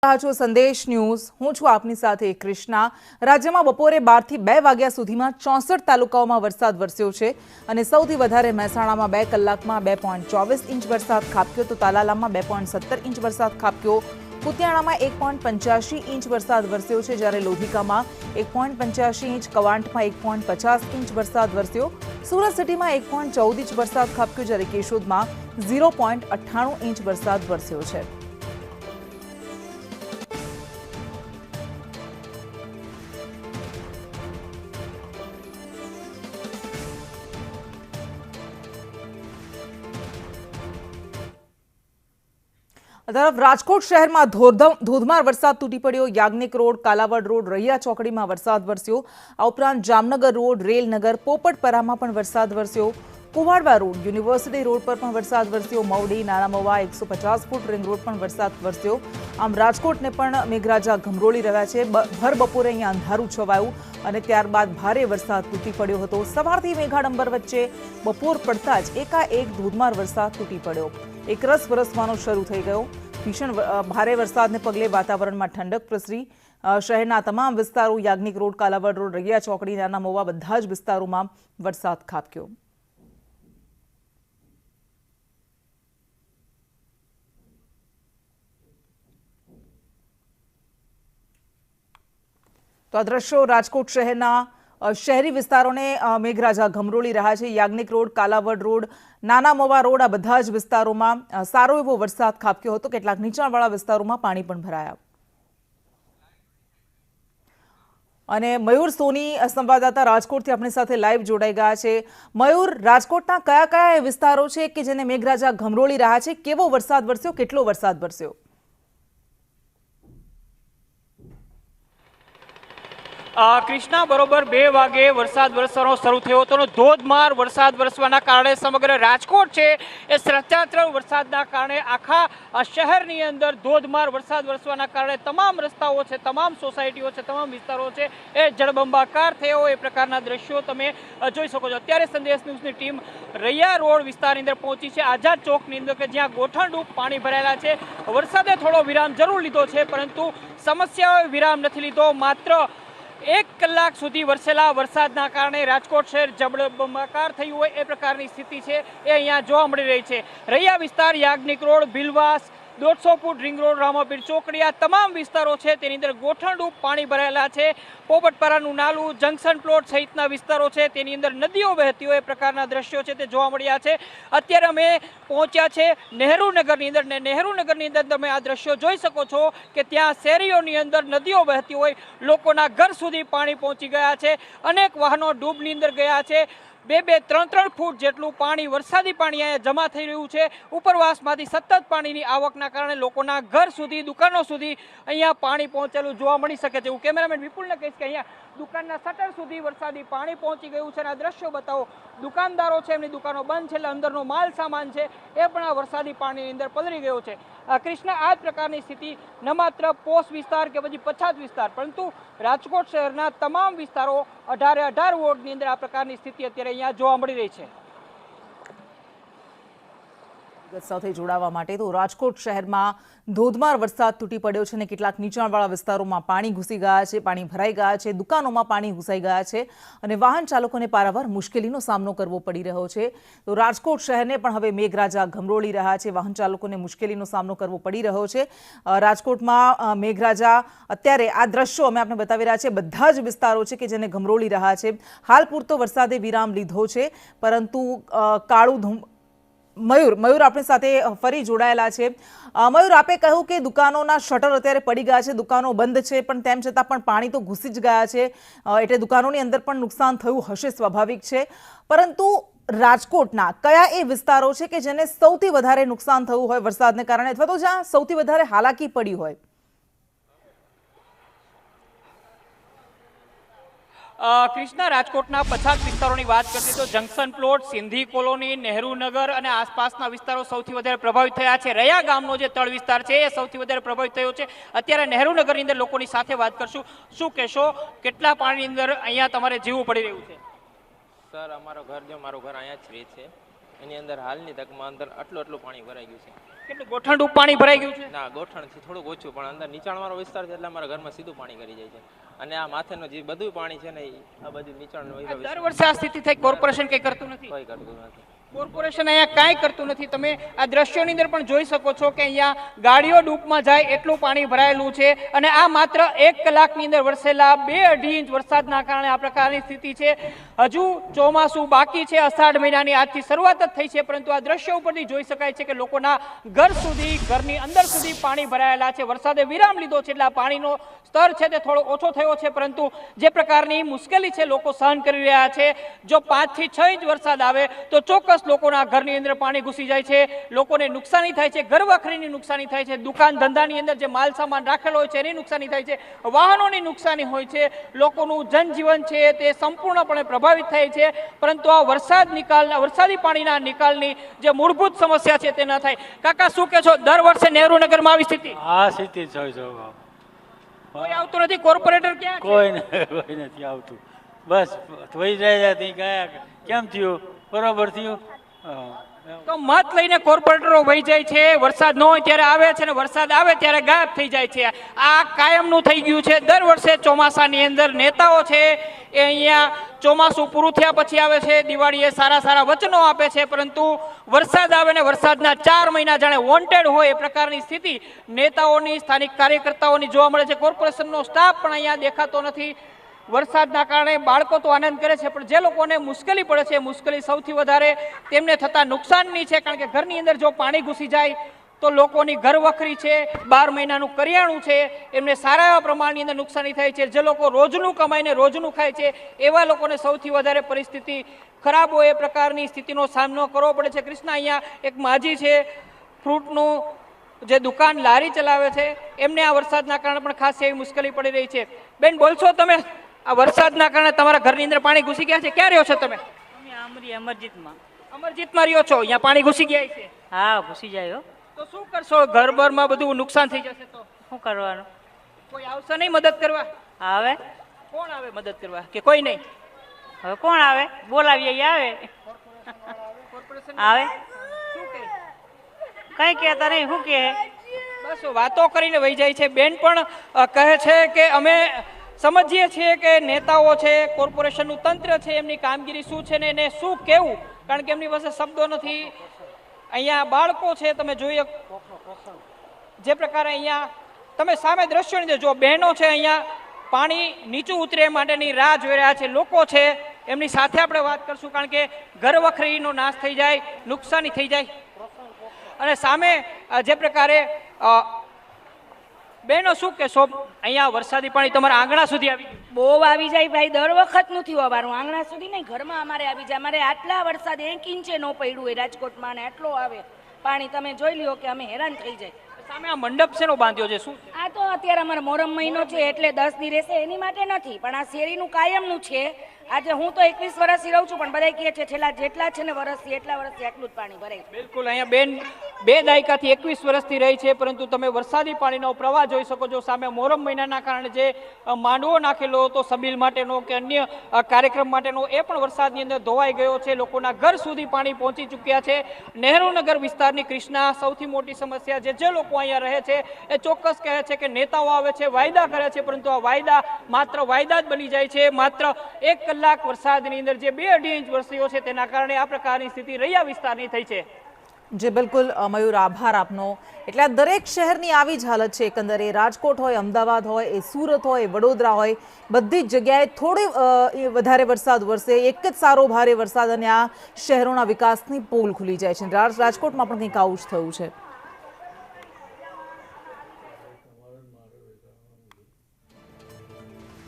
સંદેશ ન્યૂઝ હું છું આપની સાથે કૃષ્ણા। રાજ્યમાં બપોરે 12 થી 2 વાગ્યા સુધીમાં 64 તાલુકાઓમાં વરસાદ વરસ્યો છે અને સૌથી વધારે મહેસાણામાં 2 કલાકમાં 2.24 ઇંચ વરસાદ ખાબક્યો તો તાલાલામાં 2.17 ઇંચ વરસાદ ખાબક્યો। કુતિયાણામાં 1.85 ઇંચ વરસાદ વરસ્યો છે જ્યારે લોધિકામાં 1.85 ઇંચ, કવાંટમાં 1.50 ઇંચ વરસાદ વરસ્યો। સુરત સિટીમાં 1.14 ઇંચ વરસાદ ખાબક્યો જ્યારે કેશોદમાં 0.98 ઇંચ વરસાદ વરસ્યો છે। તરફ રાજકોટ શહેરમાં ધોધમાર વરસાદ તૂટી પડ્યો। યાજ્ઞિક રોડ, કાલાવડ રોડ, રૈયા ચોકડીમાં વરસાદ વરસ્યો। આ ઉપરાંત જામનગર રોડ, રેલનગર, પોપટપરામાં પણ વરસાદ વરસ્યો। કુવાડવા રોડ, યુનિવર્સિટી રોડ પર પણ વરસાદ વરસ્યો। મવડી, નાના મવા, 150 ફૂટ રિંગ રોડ પણ વરસાદ વરસ્યો। આમ રાજકોટને પણ મેઘરાજા ગમરોળી રહ્યા છે। ભર બપોરે અહીંયા અંધારું છવાયું અને ત્યારબાદ ભારે વરસાદ તૂટી પડ્યો હતો। સવારથી મેઘાડંબર વચ્ચે બપોર પડતા જ એકાએક ધોધમાર વરસાદ તૂટી પડ્યો। એકરસ વરસવાનો શરૂ થઈ ગયો। ભીષણ ભારે વરસાદને પગલે વાતાવરણમાં ઠંડક પ્રસરી। શહેરના તમામ વિસ્તારો, યાજ્ઞિક રોડ, કાલાવડ રોડ, રૈયા ચોકડી, નાના મવા બધા જ વિસ્તારોમાં વરસાદ ખાબક્યો। તો આ દ્રશ્યો રાજકોટ શહેરના શહેરી વિસ્તારોને મેઘરાજા ગમરોળી રહ્યા છે। યાજ્ઞિક રોડ, કાલાવડ રોડ, નાના મવા રોડ, આ બધા જ વિસ્તારોમાં સારો એવો વરસાદ ખાબક્યો હતો। કેટલાક નીચાણવાળા વિસ્તારોમાં પાણી પણ ભરાયા। અને મયુર સોની સંવાદદાતા રાજકોટથી આપણી સાથે લાઈવ જોડાઈ ગયા છે। મયુર, રાજકોટના કયા કયા વિસ્તારો છે કે જેને મેઘરાજા ગમરોળી રહ્યા છે? કેવો વરસાદ વરસ્યો? કેટલો વરસાદ વરસ્યો? કૃષ્ણા, બરોબર 2 વાગે વરસાદ વરસવાનો શરૂ થયો હતો। ધોધમાર વરસાદ વરસવાના કારણે સમગ્ર રાજકોટ છે એ સર્જાત્ર વરસાદના કારણે આખા શહેરની અંદર ધોધમાર વરસાદ વરસવાના કારણે તમામ રસ્તાઓ છે, તમામ સોસાયટીઓ છે, તમામ વિસ્તારો છે એ જળબંબાકાર થયો એ પ્રકારના દ્રશ્યો તમે જોઈ શકો છો। અત્યારે સંદેશ ન્યૂઝની ટીમ રૈયા રોડ વિસ્તારની અંદર પહોંચી છે, આઝાદ ચોકની અંદર કે જ્યાં ગોઠણરૂપ પાણી ભરાયેલા છે। વરસાદે થોડો વિરામ જરૂર લીધો છે પરંતુ સમસ્યાઓએ વિરામ નથી લીધો। માત્ર 1 કલાક સુધી વરસેલા વરસાદના કારણે રાજકોટ શહેર જળબંબાકાર થયું હોય એ પ્રકારની સ્થિતિ છે એ અહીંયા જોવા મળી રહી છે। રૈયા વિસ્તાર, Yagnik road, Bilvas, 150 foot ring road, Ramapir ચોકડી, આ તમામ વિસ્તારો છે તેની અંદર ગોઠણરૂપ પાણી ભરાયેલા છે। પોપટપરાનું નાલું, જંકશન પ્લોટ સહિતના વિસ્તારો છે તેની અંદર નદીઓ વહેતી હોય એ પ્રકારના દ્રશ્યો છે તે જોવા મળ્યા છે। અત્યારે અમે પહોંચ્યા છે નહેરુનગરની અંદર ને નહેરુનગરની અંદર તમે આ દ્રશ્યો જોઈ શકો છો કે ત્યાં શેરીઓની અંદર નદીઓ વહેતી હોય, લોકોના ઘર સુધી પાણી પહોંચી ગયા છે। અનેક વાહનો ડૂબની અંદર ગયા છે। 2-3 ફૂટ જેટલું પાણી, વરસાદી પાણી અહીંયા જમા થઈ રહ્યું છે। ઉપરવાસમાંથી સતત પાણીની આવકના કારણે લોકોના ઘર સુધી, દુકાનો સુધી અહીંયા પાણી પહોંચેલું જોવા મળી શકે છે। હું કેમેરામેન વિપુલને કહીશ કે અહીંયા દુકાનના શટર સુધી વરસાદી પાણી પહોંચી ગયું છે અને આ દ્રશ્યો બતાવો। દુકાનદારો છે એમની દુકાનો બંધ છે એટલે અંદરનો માલ સામાન છે એ પણ આ વરસાદી પાણીની અંદર પલળી ગયો છે। કૃષ્ણા, આ જ પ્રકારની સ્થિતિ ન માત્ર પોસ્ટ વિસ્તાર કે પછી પછાત વિસ્તાર પરંતુ રાજકોટ શહેરના તમામ વિસ્તારો 18 વોર્ડની અંદર આ પ્રકારની સ્થિતિ અત્યારે અહીંયા જોવા મળી રહી છે। સાથે જોડાવા માટે તો રાજકોટ શહેરમાં ધોધમાર વરસાદ તૂટી પડ્યો છે અને કેટલાક નીચાણવાળા વિસ્તારોમાં પાણી ઘૂસી ગયા છે, પાણી ભરાઈ ગયા છે, દુકાનોમાં પાણી ઘૂસાઈ ગયા છે અને વાહન ચાલકોને પારાવાર મુશ્કેલીનો સામનો કરવો પડી રહ્યો છે। તો રાજકોટ શહેરને પણ હવે મેઘરાજા ગમરોળી રહ્યા છે, વાહન ચાલકોને મુશ્કેલીનો સામનો કરવો પડી રહ્યો છે। રાજકોટમાં મેઘરાજા અત્યારે આ દ્રશ્યો અમે આપને બતાવી રહ્યા છે, બધા જ વિસ્તારો છે કે જેને ગમરોળી રહ્યા છે। હાલ પૂરતો વરસાદે વિરામ લીધો છે પરંતુ કાળું મયુર આપણી સાથે ફરી જોડાયેલા છે। મયુર, આપે કહ્યું કે દુકાનોના શટર અત્યારે પડી ગયા છે, દુકાનો બંધ છે પણ તેમ છતાં પણ પાણી તો ઘૂસી જ ગયા છે એટલે દુકાનોની અંદર પણ નુકસાન થયું હશે, સ્વાભાવિક છે। પરંતુ રાજકોટના કયા એ વિસ્તારો છે કે જેને સૌથી વધારે નુકસાન થયું હોય વરસાદને કારણે અથવા તો જ્યાં સૌથી વધારે હાલાકી પડી હોય? કૃષ્ણા, રાજકોટના પછાત વિસ્તારોની વાત કરીએ તો junction plot, Sindhi colony, Nehru Nagar અને આસપાસના વિસ્તારો સૌથી વધારે પ્રભાવિત થયા છે। રૈયા ગામનો જે તળ વિસ્તાર છે એ સૌથી વધારે પ્રભાવિત થયો છે। અત્યારે નહેરુનગરની અંદર લોકોની સાથે વાત કરશું। શું કહેશો, કેટલા પાણીની અંદર અહીંયા તમારે જીવવું પડી રહ્યું છે? સર, મારું ઘર અહીંયા જ છે, એની અંદર હાલની તકમાં અંદર આટલું પાણી ભરાઈ ગયું છે। કેટલું ગોઠણડૂબ પાણી ભરાઈ ગયું છે? ના, ગોઠણથી થોડુંક ઓછું, પણ અંદર નીચાણવાળો વિસ્તાર છે એટલે અમારા ઘરમાં સીધું પાણી કરી જાય છે. અને આ માથેનું જે બધું પાણી છે ને આ બધું નીચાણનું દર વર્ષે આ સ્થિતિ થઈ, કોર્પોરેશન કંઈ કરતું નથી. કોઈ કરતું નથી. કોર્પોરેશન અહીંયા કાંઈ કરતું નથી. તમે આ દ્રશ્યોની અંદર પણ જોઈ શકો છો કે અહીંયા ગાડીઓ ડૂબમાં જાય એટલું પાણી ભરાયેલું છે અને આ માત્ર 1 કલાકની અંદર વરસેલા 2-2.5 ઇંચ વરસાદના કારણે આ પ્રકારની સ્થિતિ છે. હજુ ચોમાસું બાકી છે, અષાઢ મહિનાની આજથી શરૂઆત જ થઈ છે, પરંતુ આ દ્રશ્યો ઉપરથી જોઈ શકાય છે કે લોકોના ઘર સુધી, ઘરની અંદર સુધી પાણી ભરાયેલા છે. વરસાદે વિરામ લીધો છે એટલે આ પાણીનો સ્તર છે તે થોડો ઓછો થયો છે, પરંતુ જે પ્રકારની મુશ્કેલી છે લોકો સહન કરી રહ્યા છે. જો 5 થી 6 ઇંચ વરસાદ આવે તો ચોક્કસ લોકોના ઘરની અંદર પાણી ઘૂસી જાય છે, લોકોને નુકસાની થાય છે, ઘરવખરીની નુકસાની થાય છે, દુકાન ધંધાની અંદર જે માલ સામાન રાખેલો હોય છે એની નુકસાની થાય છે, વાહનોની નુકસાની હોય છે, લોકોનું જનજીવન છે તે સંપૂર્ણપણે પ્રભાવિત થાય છે. પરંતુ આ વરસાદી પાણીના નિકાલની જે મૂળભૂત સમસ્યા છે તે ન થાય. કાકા શું કહે છો, દર વર્ષે નહેરુનગરમાં આવી સ્થિતિ? આ સ્થિતિ છે. કોઈ આવતું નથી? કોર્પોરેટર ક્યાં છે? કોઈ નથી આવતું. બસ થઈ જાય ત્યાં ગયા કેમ થયું, બરોબર થયું. તો મત લઈને કોર્પોરેટરો વહી જાય છે, વરસાદ ન હોય ત્યારે આવે છે ને વરસાદ આવે ત્યારે ગાયબ થઈ જાય છે. આ કાયમનું થઈ ગયું છે. દર વર્ષે ચોમાસાની અંદર નેતાઓ છે એ અહીંયા ચોમાસું પૂરું થયા પછી આવે છે, દિવાળીએ સારા વચનો આપે છે, પરંતુ વરસાદ આવે ને વરસાદના 4 મહિના જાણે વોન્ટેડ હોય એ પ્રકારની સ્થિતિ નેતાઓની, સ્થાનિક કાર્યકર્તાઓની જોવા મળે છે. કોર્પોરેશનનો સ્ટાફ પણ અહીંયા દેખાતો નથી. વરસાદના કારણે બાળકો તો આનંદ કરે છે, પણ જે લોકોને મુશ્કેલી પડે છે, મુશ્કેલી સૌથી વધારે તેમને થતા નુકસાનની છે. કારણ કે ઘરની અંદર જો પાણી ઘૂસી જાય તો લોકોની ઘરવખરી છે, 12 મહિનાનું કરિયાણું છે, એમને સારા એવા પ્રમાણની અંદર નુકસાની થાય છે. જે લોકો રોજનું કમાઈને રોજનું ખાય છે એવા લોકોને સૌથી વધારે પરિસ્થિતિ ખરાબ હોય એ પ્રકારની સ્થિતિનો સામનો કરવો પડે છે. કૃષ્ણા, અહીંયા એક માજી છે, ફ્રૂટનું જે દુકાન લારી ચલાવે છે, એમને આ વરસાદના કારણે પણ ખાસ એવી મુશ્કેલી પડી રહી છે. બેન, બોલશો તમે? આ વરસાદના કારણે તમારા ઘરની અંદર પાણી ઘૂસી ગયા છે, ક્યાં રહ્યો છો તમે? અમરજીતમાં રહ્યો છો, અહીંયા પાણી ઘૂસી ગયા છે? હા, ઘૂસી જાય હો. તો શું કરશો? ઘરબરમાં બધું નુકસાન થઈ જશે તો શું કરવાનું? કોઈ આવશે નહીં મદદ કરવા? આવે? કોણ આવે મદદ કરવા કે કોઈ નહીં? હવે કોણ આવે? બોલાવીએ ઈ આવે. આવે? શું કહે? કઈ કહેતા નહીં, શું કહે? બસ વાતો કરીને વહી જાય છે. બેન પણ કહે છે કે અમે સમજીએ છીએ કે નેતાઓ છે, કોર્પોરેશનનું તંત્ર છે, એમની કામગીરી શું છે ને એને શું કહેવું, કારણ કે એમની પાસે શબ્દો નથી. અહીંયા બાળકો છે, તમે જોઈએ જે પ્રકારે અહીંયા તમે સામે દ્રશ્યોની અંદર જો બહેનો છે, અહીંયા પાણી નીચું ઉતરે માટેની રાહ જોઈ રહ્યા છે. લોકો છે, એમની સાથે આપણે વાત કરશું, કારણ કે ઘરવખરીનો નાશ થઈ જાય, નુકસાની થઈ જાય. અને સામે જે પ્રકારે બહેનો શું કહેશો, અહીંયા વરસાદી પાણી તમારા આંગણા સુધી આવી ગયું? બહુ આવી જાય ભાઈ, દર વખત નથી અમારું આંગણા સુધી નહીં, ઘરમાં અમારે આવી જાય. અમારે આટલા વરસાદ 1 ઇંચે ન પડ્યું હોય રાજકોટમાં, અને આટલો આવે પાણી, તમે જોઈ લ્યો કે અમે હેરાન થઈ જાય. સામે આ મંડપ શેનો બાંધ્યો છે? શું આ તો અત્યારે અમારો મોહરમ મહિનો છે એટલે 10 દી રહેશે એની માટે નથી, પણ આ શેરીનું કાયમનું છે. આજે હું તો 21 વર્ષથી રહું છું, પણ બધા કહે છે છેલ્લા જેટલા છે ને વર્ષથી એટલા વર્ષથી આટલું જ પાણી ભરાય. બિલકુલ, અહીંયા બેન 2 દાયકાથી 21 વર્ષથી રહી છે, પરંતુ તમે વરસાદી પાણીનો પ્રવાહ જોઈ શકો છો. સામે મોહરમ મહિનાના કારણે જે માંડવો નાખેલો હતો સબીલ માટેનો કે અન્ય કાર્યક્રમ માટેનો, એ પણ વરસાદની અંદર ધોવાઈ ગયો છે. લોકોના ઘર સુધી પાણી પહોંચી ચૂક્યા છે. નહેરુનગર વિસ્તારની કૃષ્ણા સૌથી મોટી સમસ્યા જે લોકો અહીંયા રહે છે એ ચોક્કસ કહે છે કે નેતાઓ આવે છે, વાયદા કરે છે, પરંતુ આ વાયદા માત્ર વાયદા જ બની જાય છે. માત્ર 1 કલાક વરસાદની અંદર જે 2-2.5 ઇંચ વરસ્યો છે તેના કારણે આ પ્રકારની સ્થિતિ રૈયા વિસ્તારની થઈ છે. જે બિલકુલ મયુર, આભાર આપનો. એટલે આ દરેક શહેરની આવી જ હાલત છે. એકંદરે રાજકોટ હોય, અમદાવાદ હોય, એ સુરત હોય, વડોદરા હોય, બધી જ જગ્યાએ થોડી વધારે વરસાદ વરસે, એક જ સારો ભારે વરસાદ અને આ શહેરોના વિકાસની પોલ ખુલી જાય છે. રાજકોટમાં પણ કંઈક આવું જ થયું છે.